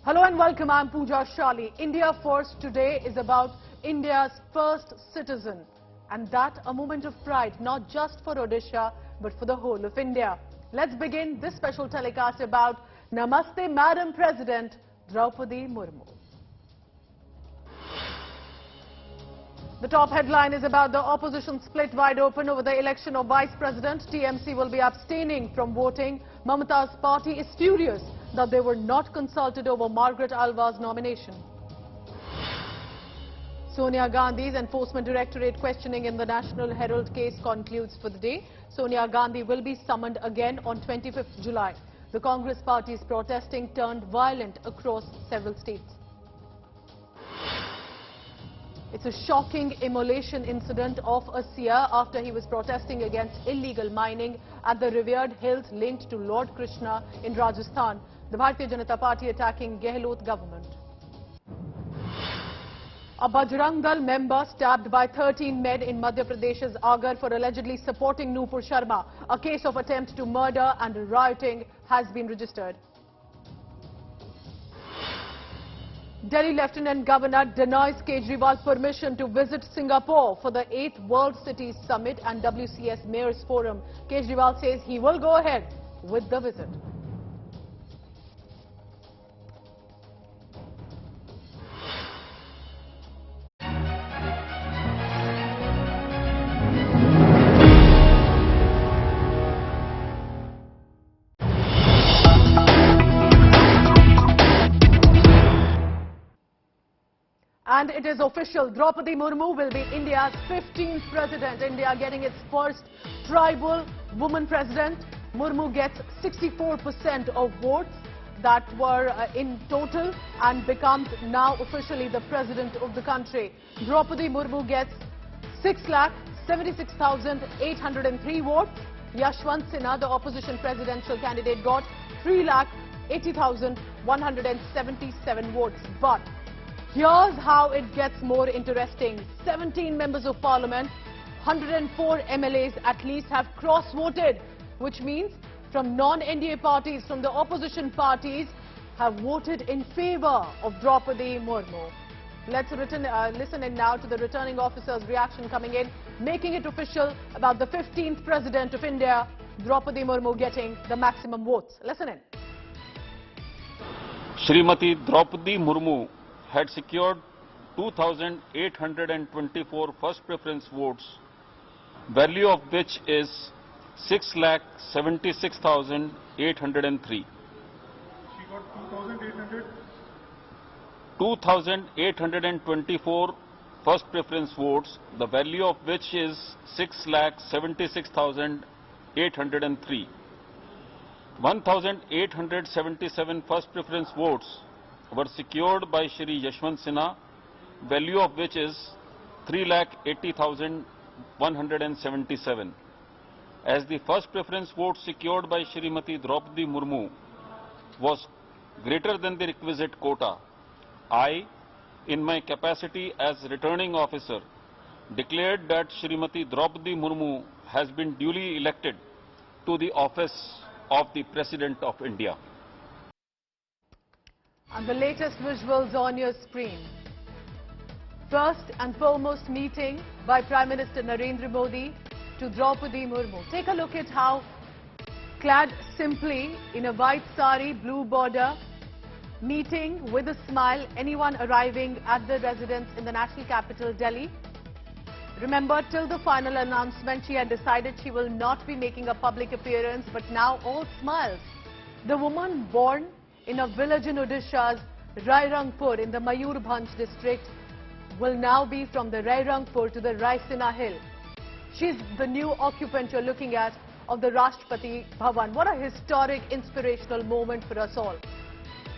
Hello and welcome. I'm Pooja Shali. India First today is about India's first citizen. And that a moment of pride, not just for Odisha, but for the whole of India. Let's begin this special telecast about Namaste Madam President Draupadi Murmu. The top headline is about the opposition split wide open over the election of Vice President. TMC will be abstaining from voting. Mamata's party is furious that they were not consulted over Margaret Alva's nomination. Sonia Gandhi's Enforcement Directorate questioning in the National Herald case concludes for the day. Sonia Gandhi will be summoned again on 25th July. The Congress party's protesting turned violent across several states. It's a shocking immolation incident of a seer after he was protesting against illegal mining at the revered hills linked to Lord Krishna in Rajasthan. The Bharatiya Janata Party attacking Gehlot government. A Bajrang Dal member stabbed by 13 men in Madhya Pradesh's Agar for allegedly supporting Nupur Sharma. A case of attempt to murder and rioting has been registered. Delhi Lieutenant Governor denies Kejriwal permission to visit Singapore for the 8th World Cities Summit and WCS Mayors Forum. Kejriwal says he will go ahead with the visit. And it is official, Draupadi Murmu will be India's 15th president. India getting its first tribal woman president. Murmu gets 64% of votes that were in total and becomes now officially the president of the country. Draupadi Murmu gets 6,76,803 votes. Yashwant Sinha, the opposition presidential candidate, got 3,80,177 votes. But here's how it gets more interesting. 17 members of parliament, 104 MLAs at least have cross-voted, which means from non-NDA parties, from the opposition parties, have voted in favor of Draupadi Murmu. Let's listen in now to the returning officer's reaction coming in, making it official about the 15th president of India, Draupadi Murmu, getting the maximum votes. Listen in. Srimati Draupadi Murmu had secured 2,824 first preference votes, value of which is 6,76,803. She got 2,824 first preference votes, the value of which is 6,76,803. 1,877 first preference votes were secured by Shri Yashwant Sinha, value of which is 3,80,177. As the first preference vote secured by Srimati Draupadi Murmu was greater than the requisite quota, I, in my capacity as returning officer, declared that Srimati Draupadi Murmu has been duly elected to the office of the President of India. And the latest visuals on your screen. First and foremost meeting by Prime Minister Narendra Modi to Draupadi Murmu. Take a look at how, clad simply in a white sari, blue border, meeting with a smile anyone arriving at the residence in the national capital, Delhi. Remember, till the final announcement, she had decided she will not be making a public appearance, but now all smiles. The woman born in a village in Odisha's Rairangpur in the Mayurbhanj district will now be from the Rairangpur to the Raisina hill. She's the new occupant you're looking at of the Rashtrapati Bhavan. What a historic, inspirational moment for us all.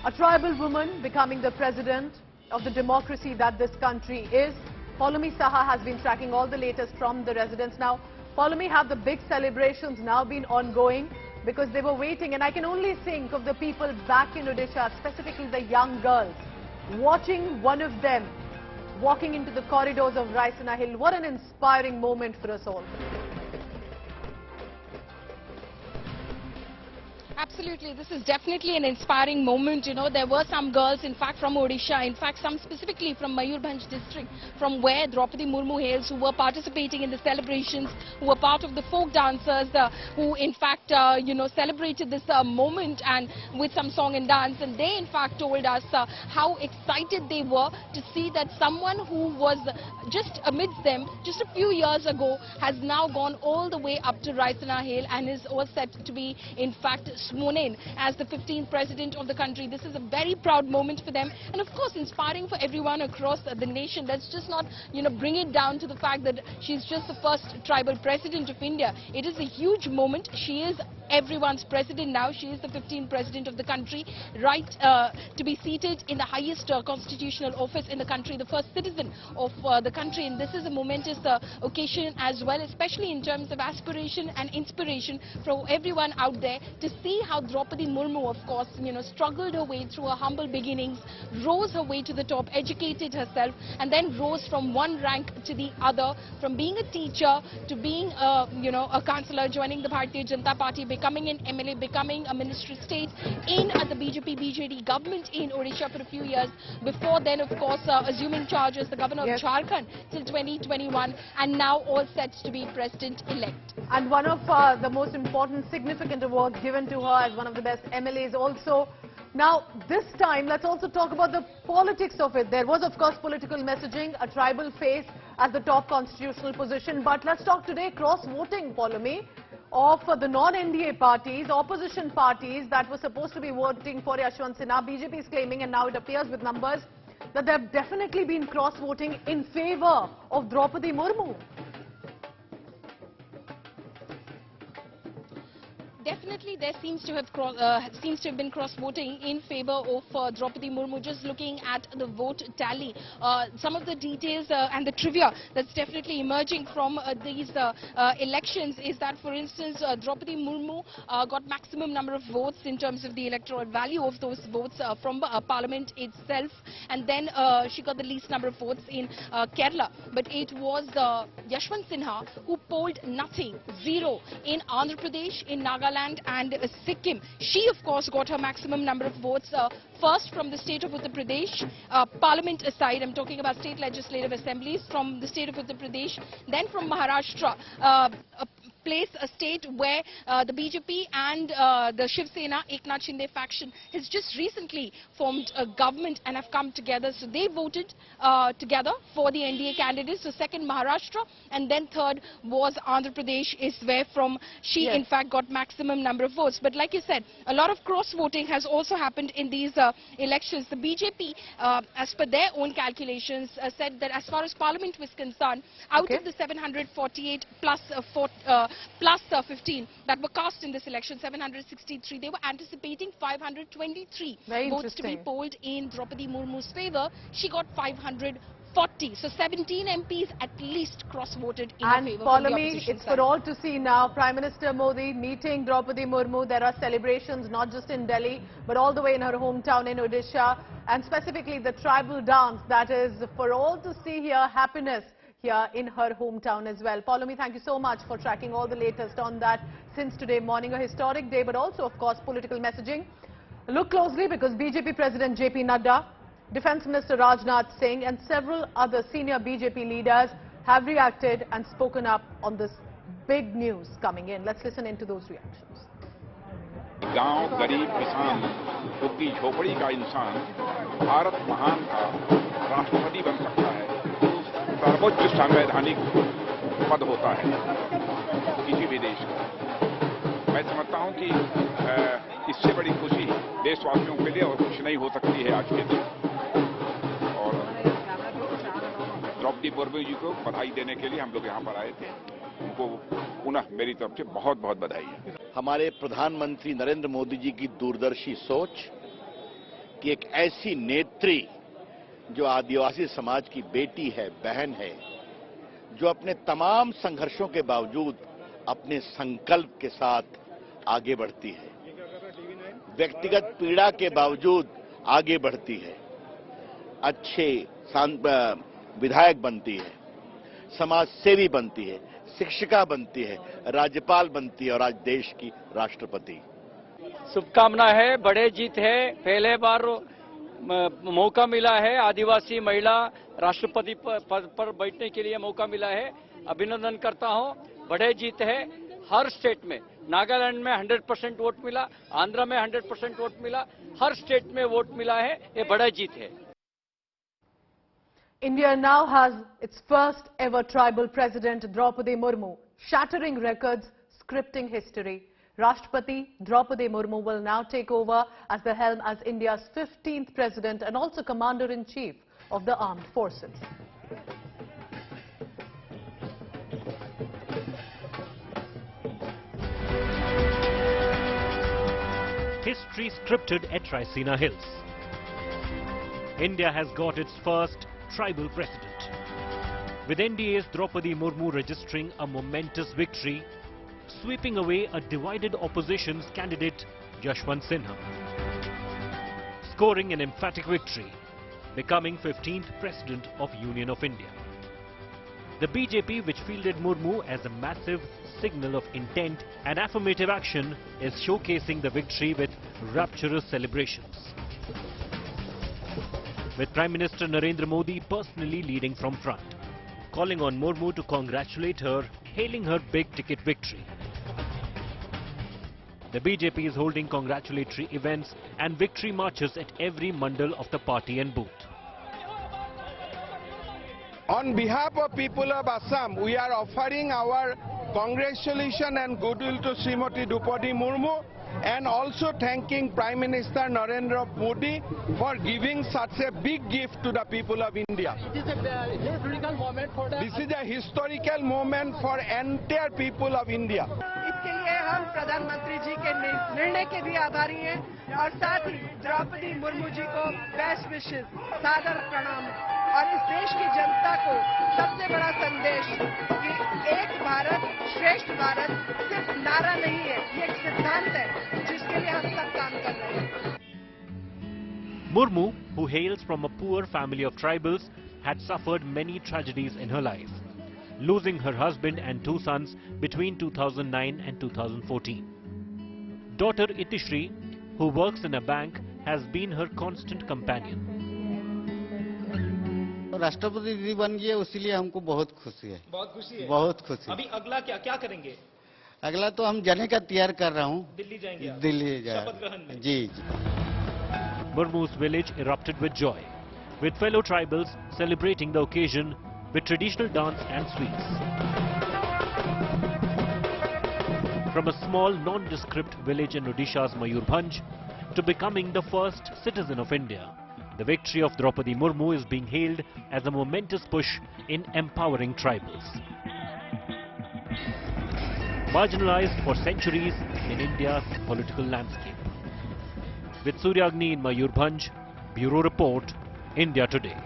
A tribal woman becoming the president of the democracy that this country is. Follow me, Saha has been tracking all the latest from the residents. Now, follow me, have the big celebrations now been ongoing because they were waiting, and I can only think of the people back in Odisha, specifically the young girls, watching one of them walking into the corridors of Raisina Hill. What an inspiring moment for us all. Absolutely, this is definitely an inspiring moment. You know, there were some girls, in fact, from Odisha, in fact, some specifically from Mayurbhanj district, from where Draupadi Murmu hails, who were participating in the celebrations, who were part of the folk dancers, who, in fact, you know, celebrated this moment and with some song and dance. And they, in fact, told us how excited they were to see that someone who was just amidst them just a few years ago has now gone all the way up to Raisina Hill and is all set to be, in fact, sworn in as the 15th president of the country. This is a very proud moment for them, and of course inspiring for everyone across the nation. Let's just not, you know, bring it down to the fact that she's just the first tribal president of India. It is a huge moment. She is everyone's president now. She is the 15th president of the country, right to be seated in the highest constitutional office in the country, the first citizen of the country. And this is a momentous occasion as well, especially in terms of aspiration and inspiration for everyone out there to see how Draupadi Murmu, of course, you know, struggled her way through her humble beginnings, rose her way to the top, educated herself, and then rose from one rank to the other, from being a teacher to being, you know, a councillor, joining the Bharatiya Janata Party, becoming an MLA, becoming a Minister of State in the BJP-BJD government in Odisha for a few years. Before then, of course, assuming charge as the governor of Jharkhand till 2021, and now all set to be president-elect. And one of the most important, significant awards given to her as one of the best MLAs also. Now, this time, let's also talk about the politics of it. There was, of course, political messaging, a tribal face as the top constitutional position. But let's talk today cross-voting, Paulomi, of the non-NDA parties, opposition parties that were supposed to be voting for Yashwant Sinha. BJP is claiming, and now it appears with numbers, that there have definitely been cross-voting in favor of Draupadi Murmu. Definitely, there seems to have been cross-voting in favor of Draupadi Murmu. Just looking at the vote tally, some of the details and the trivia that's definitely emerging from these elections is that, for instance, Draupadi Murmu got maximum number of votes in terms of the electoral value of those votes from Parliament itself, and then she got the least number of votes in Kerala. But it was Yashwant Sinha who polled nothing, zero, in Andhra Pradesh, in Nagaland and Sikkim. She, of course, got her maximum number of votes first from the state of Uttar Pradesh, Parliament aside. I'm talking about state legislative assemblies from the state of Uttar Pradesh, then from Maharashtra, a state where the BJP and the Shiv Sena Eknath Shinde faction has just recently formed a government and have come together. So they voted together for the NDA candidates. So second, Maharashtra, and then third was Andhra Pradesh, is where from she in fact got maximum number of votes. But like you said, a lot of cross-voting has also happened in these elections. The BJP, as per their own calculations, said that as far as Parliament was concerned, out of the 748 plus 15 that were cast in this election, 763, they were anticipating 523 votes to be polled in Draupadi Murmu's favor. She got 540. So 17 MPs at least cross-voted in her favor. And Paulomi, it's for all to see now. Prime Minister Modi meeting Draupadi Murmu. There are celebrations not just in Delhi, but all the way in her hometown in Odisha. And specifically the tribal dance that is for all to see here, happiness here in her hometown as well. Paulomi, thank you so much for tracking all the latest on that since today morning, a historic day, but also, of course, political messaging. Look closely because BJP President JP Nadda, Defence Minister Rajnath Singh and several other senior BJP leaders have reacted and spoken up on this big news coming in. Let's listen into those reactions. गांव गरीब किसान झुग्गी झोपड़ी का इंसान भारत महान का राष्ट्रपति बन सकता है। सर्वोच्च संवैधानिक पद होता है किसी भी देश का। मैं समझता हूं कि इससे बड़ी खुशी देशवासियों के लिए और कुछ नहीं हो सकती है आज के दिन। और द्रौपदी मुर्मू जी को बधाई देने के लिए हम लोग यहां पर आए थे। उनको पुनः मेरी तरफ से बहुत बहुत बधाई है। हमारे प्रधानमंत्री नरेंद्र मोदी जी की दूरदर्शी सोच कि एक ऐसी नेत्री जो आदिवासी समाज की बेटी है, बहन है, जो अपने तमाम संघर्षों के बावजूद अपने संकल्प के साथ आगे बढ़ती है, व्यक्तिगत पीड़ा के बावजूद आगे बढ़ती है, अच्छे विधायक बनती है, समाज सेवी बनती है, शिक्षिका बनती है, राज्यपाल बनती है और आज देश की राष्ट्रपति। शुभकामना है, बड़े जीत है। पहले बार मौका मिला है, आदिवासी महिला राष्ट्रपति पद पर बैठने के लिए मौका मिला है। अभिनंदन करता हूं, बड़े जीत है। हर स्टेट में, नागालैंड में 100% वोट मिला, आंध्र में 100% वोट मिला, हर स्टेट में वोट मिला है, ये बड़ा जीत है। India now has its first ever tribal president, Draupadi Murmu, shattering records, scripting history. Rashtrapati Droupadi Murmu will now take over as the helm as India's 15th president and also commander-in-chief of the armed forces. History scripted at Sinha Hills. India has got its first tribal president, with NDA's Draupadi Murmu registering a momentous victory, sweeping away a divided opposition's candidate Yashwant Sinha, scoring an emphatic victory, becoming 15th President of Union of India. The BJP, which fielded Murmu as a massive signal of intent and affirmative action, is showcasing the victory with rapturous celebrations, with Prime Minister Narendra Modi personally leading from front, calling on Murmu to congratulate her, hailing her big-ticket victory. The BJP is holding congratulatory events and victory marches at every mandal of the party and booth. On behalf of people of Assam, we are offering our congratulations and goodwill to Srimati Droupadi Murmu, and also thanking Prime Minister Narendra Modi for giving such a big gift to the people of India. This is a historical moment for the... This is a historical moment for entire people of India. इसके लिए हम प्रधानमंत्री जी के निर्णय के भी आभारी हैं और साथ ही द्रौपदी मुर्मू जी को बेस्ट विशेस, सादर प्रणाम और इस देश की जनता को सबसे बड़ा संदेश कि एक भारत श्रेष्ठ भारत सिर्फ नारा नहीं है, ये एक सिद्धांत है जिसके लिए हम सब काम कर रहे हैं। Murmu, who hails from a poor family of tribals, had suffered many tragedies in her life, losing her husband and 2 sons between 2009 and 2014. Daughter Itishri, who works in a bank, has been her constant companion. राष्ट्रपति जी बन गए, उसीलिए हमको बहुत खुशी है। बहुत खुशी है। बहुत खुशी। अभी अगला क्या करेंगे? अगला तो हम जाने का तैयार कर रहा हूँ। दिल्ली जाएंगे आप? दिल्ली जाएंगे। शपथ ग्रहण में? जी। Murmu's village erupted with joy, with fellow tribals celebrating the occasion with traditional dance and sweets. From a small nondescript village in Odisha's Mayurbhanj to becoming the first citizen of India, the victory of Draupadi Murmu is being hailed as a momentous push in empowering tribals, marginalized for centuries in India's political landscape. With Suryagni in Mayurbhanj, Bureau Report, India Today.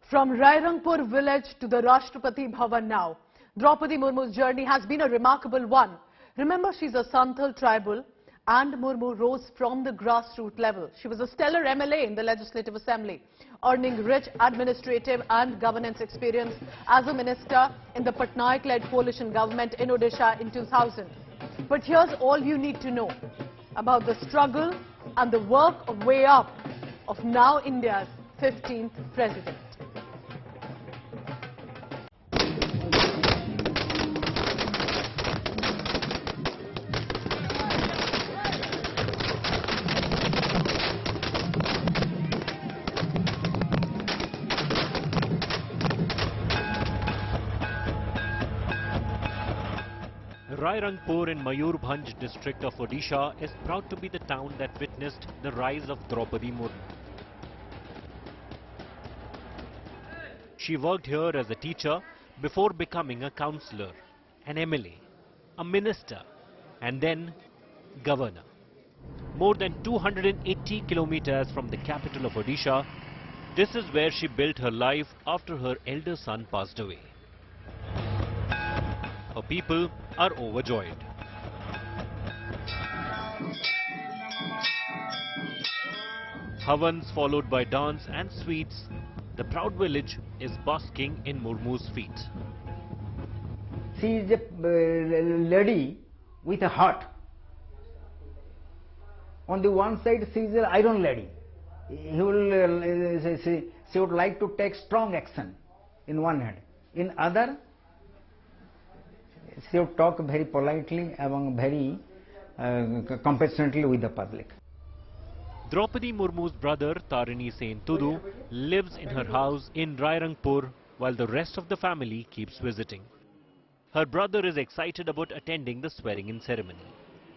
From Rairangpur village to the Rashtrapati Bhavan now, Draupadi Murmu's journey has been a remarkable one. Remember, she's a Santhal tribal, and Murmu rose from the grassroots level. She was a stellar MLA in the Legislative Assembly, earning rich administrative and governance experience as a minister in the Patnaik-led coalition government in Odisha in 2000. But here's all you need to know about the struggle and the work of way up of now India's 15th president. Rairangpur in Mayurbhanj district of Odisha is proud to be the town that witnessed the rise of Draupadi Murmu. She worked here as a teacher before becoming a councillor, an MLA, a minister, and then governor. More than 280 kilometers from the capital of Odisha, this is where she built her life after her elder son passed away. Her people are overjoyed. Havans followed by dance and sweets, the proud village is basking in Murmu's feet. She is a lady with a heart. On the one side, she is an iron lady. She would like to take strong action in one hand. In other, she would talk very politely and very compassionately with the public. Draupadi Murmu's brother Tarini Sen Tudu lives in her house in Rairangpur while the rest of the family keeps visiting. Her brother is excited about attending the swearing-in ceremony.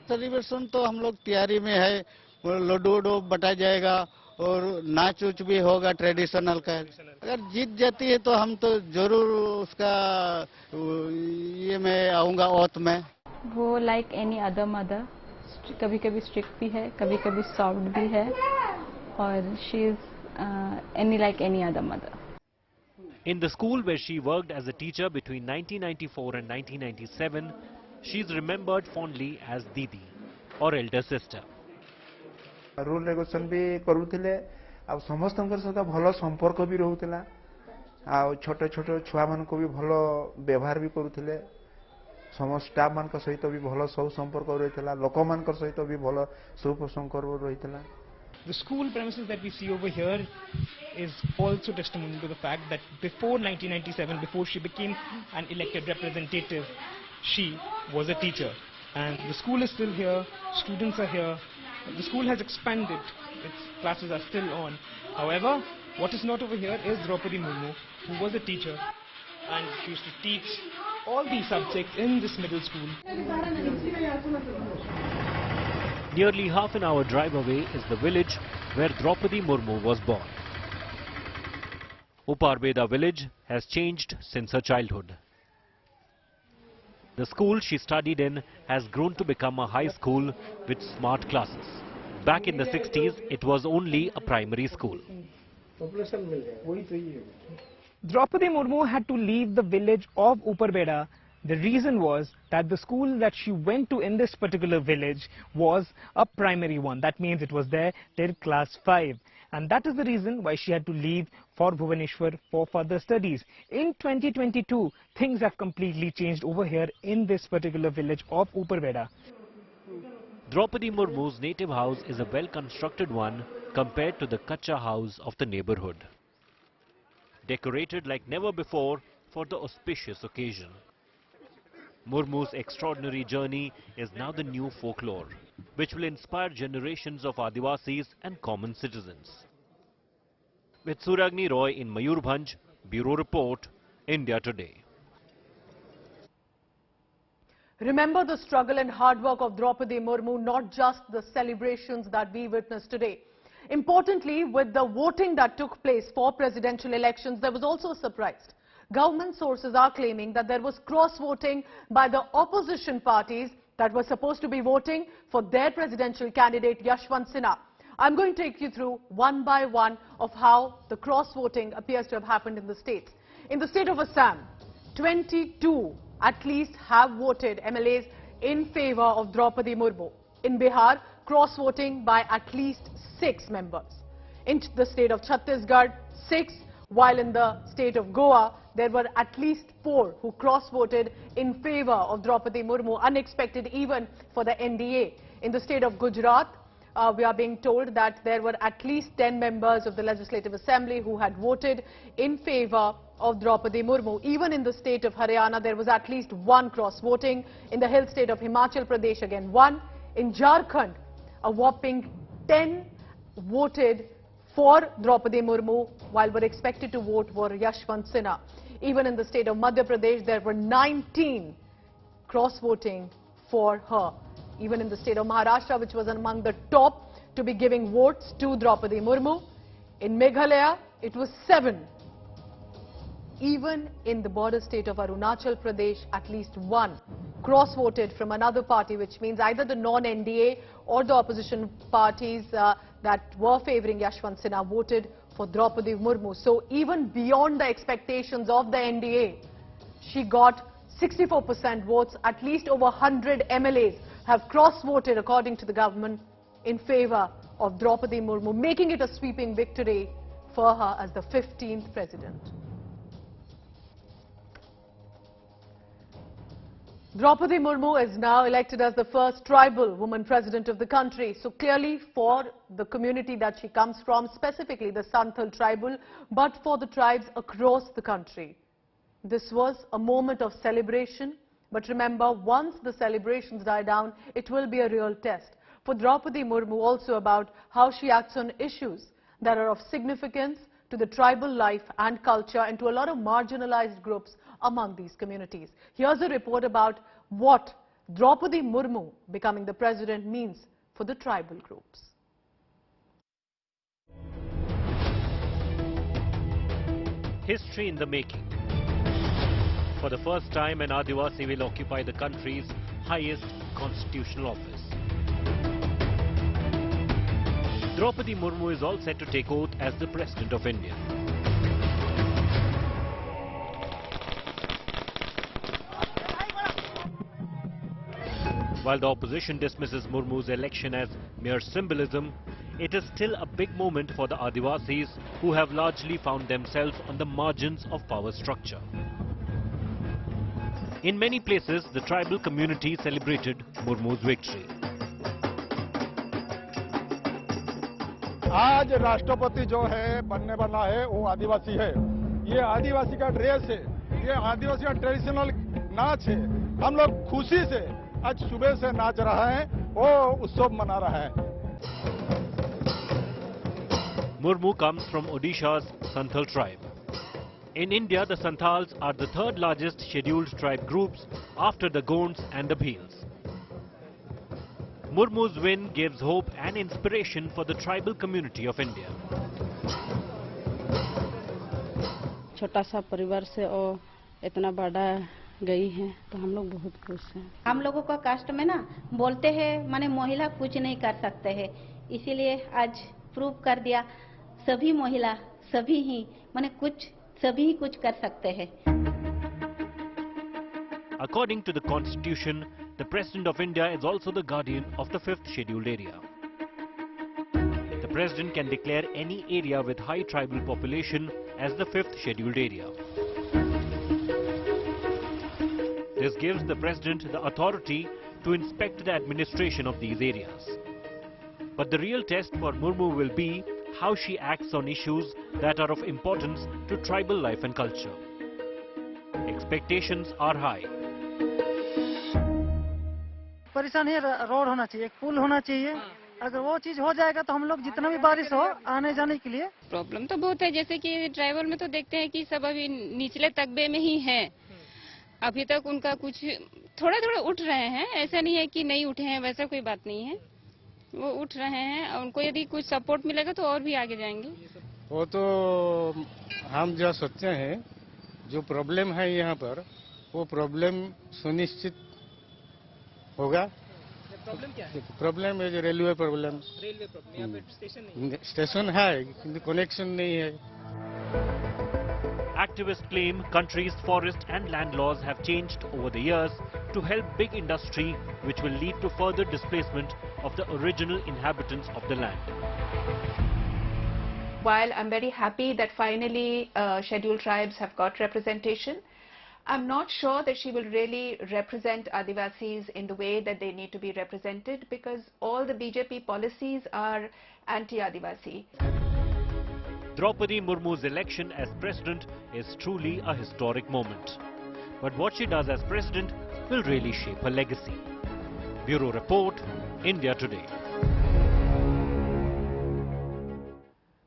Celebration तो हम लोग तैयारी में है, लड्डू वड्डू बटा जाएगा और नाच उच भी होगा ट्रेडिशनल का। अगर जीत जाती है तो हम तो जरूर उसका ये मैं आऊँगा ओथ में। वो लाइक एनी अदर मदर, कभी कभी स्ट्रिक्ट भी है, कभी कभी सॉफ्ट भी है, और she is like any other mother. In the school where she worked as a teacher between 1994 and 1997, she is remembered fondly as Didi, or elder sister. Rule regulation भी करूथिले, आ समस्त सहित भल संपर्क भी रहूला, आ छोटे छोटे छुआ मान को भी भल व्यवहार भी करूथिले, समस्त स्टाफ मान सहित भी भल सब संपर्क रहितला, लोक मान सहित भी भल सब संपर्क रहितला. The school premises that we see over here is also testimony to the fact that before 1997, before she became an elected representative, she was a teacher. And the school is still here, students are here, the school has expanded, its classes are still on. However, what is not over here is Draupadi Murmu, who was a teacher, and she used to teach all these subjects in this middle school. Nearly half an hour drive away is the village where Draupadi Murmu was born. Uparbeda village has changed since her childhood. The school she studied in has grown to become a high school with smart classes. Back in the 60s, it was only a primary school. Draupadi Murmu had to leave the village of Uparbeda. The reason was that the school that she went to in this particular village was a primary one. That means it was there till class 5. And that is the reason why she had to leave for Bhubaneswar for further studies. In 2022, things have completely changed over here in this particular village of Uparbeda. Draupadi Murmu's native house is a well-constructed one compared to the Kacha house of the neighborhood. Decorated like never before for the auspicious occasion. Murmu's extraordinary journey is now the new folklore, which will inspire generations of Adivasis and common citizens. With Suragni Roy in Mayurbhanj, Bureau Report, India Today. Remember the struggle and hard work of Draupadi Murmu, not just the celebrations that we witnessed today. Importantly, with the voting that took place for presidential elections, there was also a surprise. Government sources are claiming that there was cross-voting by the opposition parties that were supposed to be voting for their presidential candidate Yashwant Sinha. I'm going to take you through one by one of how the cross-voting appears to have happened in the states. In the state of Assam, 22 at least have voted MLAs in favor of Draupadi Murmu. In Bihar, cross-voting by at least 6 members. In the state of Chhattisgarh, 6, while in the state of Goa, there were at least 4 who cross-voted in favor of Draupadi Murmu, unexpected even for the NDA. In the state of Gujarat, we are being told that there were at least 10 members of the Legislative Assembly who had voted in favor of Draupadi Murmu. Even in the state of Haryana, there was at least 1 cross-voting. In the hill state of Himachal Pradesh, again 1. In Jharkhand, a whopping 10 voted for Draupadi Murmu, while were expected to vote for Yashwant Sinha. Even in the state of Madhya Pradesh, there were 19 cross-voting for her. Even in the state of Maharashtra, which was among the top to be giving votes to Draupadi Murmu. In Meghalaya, it was 7. Even in the border state of Arunachal Pradesh, at least 1 cross-voted from another party, which means either the non-NDA or the opposition parties that were favouring Yashwant Sinha voted for Draupadi Murmu. So even beyond the expectations of the NDA, she got 64% votes. At least over 100 MLAs have cross-voted, according to the government, in favour of Draupadi Murmu, making it a sweeping victory for her as the 15th president. Draupadi Murmu is now elected as the first tribal woman president of the country. So clearly for the community that she comes from, specifically the Santhal tribal, but for the tribes across the country. This was a moment of celebration. But remember, once the celebrations die down, it will be a real test for Draupadi Murmu also about how she acts on issues that are of significance to the tribal life and culture and to a lot of marginalized groups among these communities. Here's a report about what Draupadi Murmu becoming the president means for the tribal groups. History in the making. For the first time, an Adivasi will occupy the country's highest constitutional office. Draupadi Murmu is all set to take oath as the President of India. While the opposition dismisses Murmu's election as mere symbolism, it is still a big moment for the Adivasis who have largely found themselves on the margins of power structure. In many places, the tribal community celebrated Murmu's victory. आज राष्ट्रपति जो है बनने वाला है वो आदिवासी है। ये आदिवासी का ड्रेस है, ये आदिवासी का ट्रेडिशनल नाच है। हम लोग खुशी से आज सुबह से नाच रहा है, वो उत्सव मना रहा है। Murmu comes from Odisha's Santhal tribe. In India, the Santhals are the third largest scheduled tribe groups after the Gonds and the Bhils. Murmu's win gives hope and inspiration for the tribal community of India. छोटा सा परिवार से और इतना बड़ा गई है तो हम लोग बहुत खुश हैं। हम लोगों का कास्ट में ना बोलते हैं माने महिला कुछ नहीं कर सकते हैं, इसीलिए आज प्रूव कर दिया सभी महिला सभी ही माने सभी कुछ कर सकते हैं। According to the Constitution, the President of India is also the guardian of the 5th scheduled area. The President can declare any area with high tribal population as the 5th scheduled area. This gives the President the authority to inspect the administration of these areas. But the real test for Murmu will be how she acts on issues that are of importance to tribal life and culture. Expectations are high. परेशानी road होना चाहिए, एक पुल होना चाहिए। अगर वो चीज हो जाएगा तो हम लोग जितना भी बारिश हो आने जाने के लिए। प्रॉब्लम तो बहुत है, जैसे कि ट्राइबल में तो देखते हैं कि सब अभी निचले तबके में ही हैं। अभी तक उनका कुछ थोड़ा थोड़ा उठ रहे हैं, ऐसा नहीं है कि नहीं उठे हैं, वैसा कोई बात नहीं है, वो उठ रहे हैं। उनको यदि कुछ सपोर्ट मिलेगा तो और भी आगे जाएंगे। वो तो हम जो सोचते हैं जो प्रॉब्लम है यहाँ पर वो प्रॉब्लम सुनिश्चित होगा। प्रॉब्लम क्या है? प्रॉब्लम है जो रेलवे प्रॉब्लम। रेलवे प्रॉब्लम, यहाँ पे स्टेशन नहीं है। स्टेशन है किंतु कनेक्शन नहीं है। Activists claim country's forest and land laws have changed over the years to help big industry, which will lead to further displacement of the original inhabitants of the land. While I'm very happy that finally scheduled tribes have got representation, I'm not sure that she will really represent Adivasis in the way that they need to be represented, because all the BJP policies are anti-Adivasi. Draupadi Murmu's election as president is truly a historic moment. But what she does as president will really shape her legacy. Bureau Report, India Today.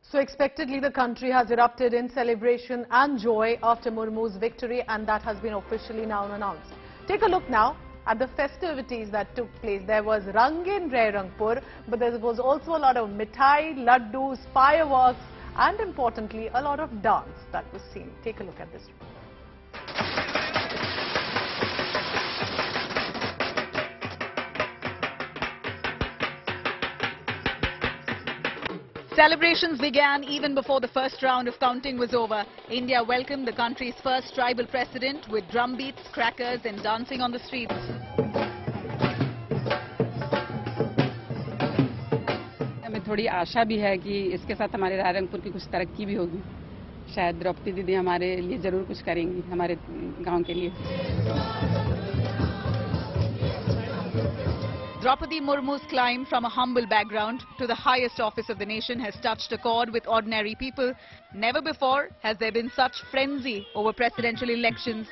So expectedly, the country has erupted in celebration and joy after Murmu's victory, and that has been officially now announced. Take a look now at the festivities that took place. There was Rangin Rairangpur, but there was also a lot of mithai, laddus, fireworks, and importantly, a lot of dance that was seen. Take a look at this report. Celebrations began even before the first round of counting was over. India welcomed the country's first tribal president with drumbeats, crackers and dancing on the streets. हमें थोड़ी आशा भी है कि इसके साथ हमारे रायरंगपुर की कुछ तरक्की भी होगी। शायद द्रौपदी दीदी हमारे लिए जरूर कुछ करेंगी, हमारे गांव के लिए। Draupadi Murmu's climb from a humble background to the highest office of the nation has touched a chord with ordinary people. Never before has there been such frenzy over presidential elections.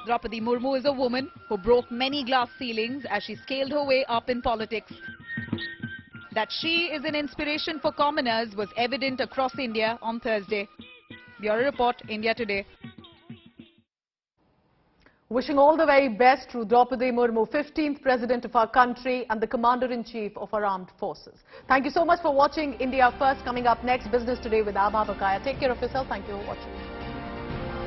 Draupadi Murmu is a woman who broke many glass ceilings as she scaled her way up in politics. That she is an inspiration for commoners was evident across India on Thursday. Bureau Report, India Today. Wishing all the very best to Draupadi Murmu, 15th President of our country and the Commander-in-Chief of our armed forces. Thank you so much for watching India First. Coming up next, Business Today with Abha Bakaya. Take care of yourself. Thank you for watching.